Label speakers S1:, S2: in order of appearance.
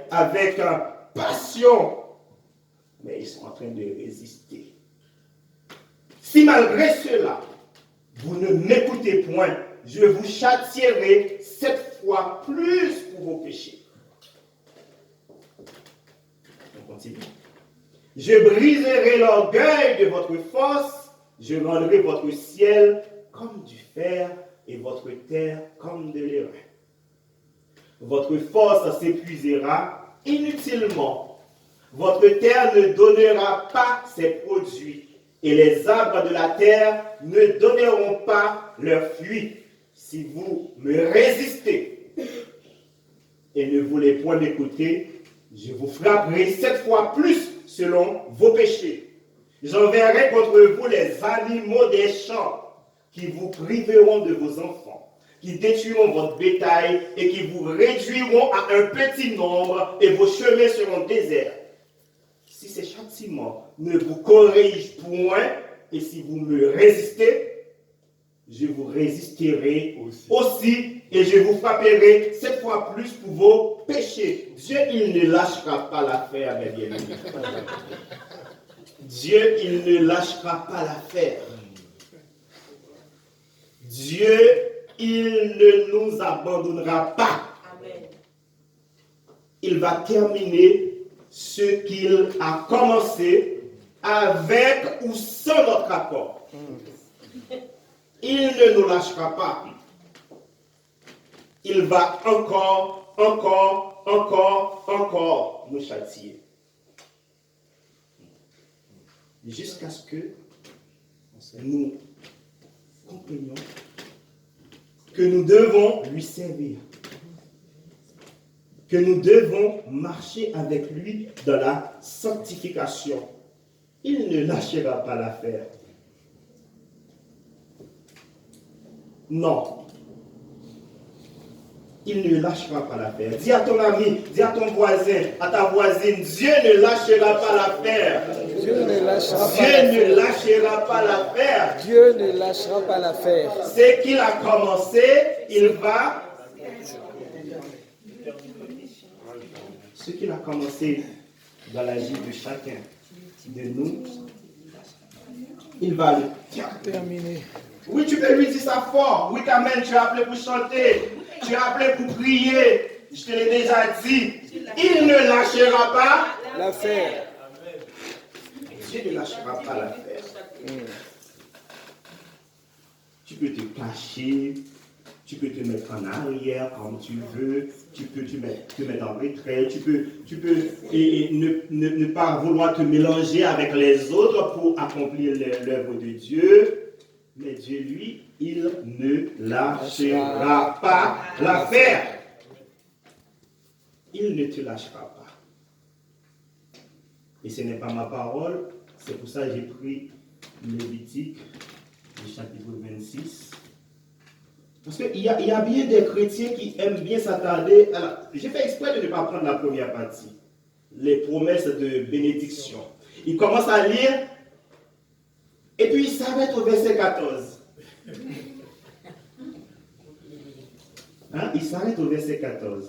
S1: avec passion, mais ils sont en train de résister. Si malgré cela, vous ne m'écoutez point, je vous châtierai 7 fois plus pour vos péchés. On continue. Je briserai l'orgueil de votre force, je rendrai votre ciel comme du fer et votre terre comme de l'airain. Votre force s'épuisera inutilement. Votre terre ne donnera pas ses produits et les arbres de la terre ne donneront pas leurs fruits. Si vous me résistez et ne voulez point m'écouter, je vous frapperai 7 fois plus selon vos péchés. J'enverrai contre vous les animaux des champs qui vous priveront de vos enfants, qui détruiront votre bétail et qui vous réduiront à un petit nombre et vos chemins seront déserts. Si ces châtiments ne vous corrigent point et si vous me résistez, je vous résisterai aussi et je vous frapperai 7 fois plus pour vos péchés. Dieu, il ne lâchera pas l'affaire, mes bien-aimés. Dieu, il ne lâchera pas l'affaire. Dieu, il ne nous abandonnera pas. Amen. Il va terminer ce qu'il a commencé avec ou sans notre accord. Il ne nous lâchera pas. Il va encore nous châtier. Jusqu'à ce que nous comprenions que nous devons lui servir, que nous devons marcher avec lui dans la sanctification. Il ne lâchera pas l'affaire. Non. Il ne lâchera pas l'affaire. Dis à ton ami, dis à ton voisin, à ta voisine, Dieu ne lâchera pas l'affaire.
S2: Dieu ne lâchera pas
S1: Dieu
S2: l'affaire.
S1: ne lâchera pas l'affaire.
S2: Dieu ne lâchera pas l'affaire.
S1: Ce qu'il a commencé, il va. Ce qu'il a commencé dans la vie de chacun de nous, il va le
S2: terminer.
S1: Oui, tu peux lui dire ça fort. Oui, Amen, tu es appelé pour chanter. Tu es appelé pour prier. Je te l'ai déjà dit. Il ne lâchera pas
S2: l'affaire.
S1: Dieu ne lâchera pas l'affaire. Tu peux te cacher. Tu peux te mettre en arrière comme tu veux. Tu peux te mettre en retrait. Tu peux ne pas vouloir te mélanger avec les autres pour accomplir l'œuvre de Dieu. Mais Dieu, lui, il ne lâchera pas l'affaire. Il ne te lâchera pas. Et ce n'est pas ma parole. C'est pour ça que j'ai pris Lévitique, le chapitre 26. Parce qu'il y a bien des chrétiens qui aiment bien s'attarder. Alors, j'ai fait exprès de ne pas prendre la première partie. Les promesses de bénédiction. Ils commencent à lire. Et puis il s'arrête au verset 14. Il s'arrête au verset 14.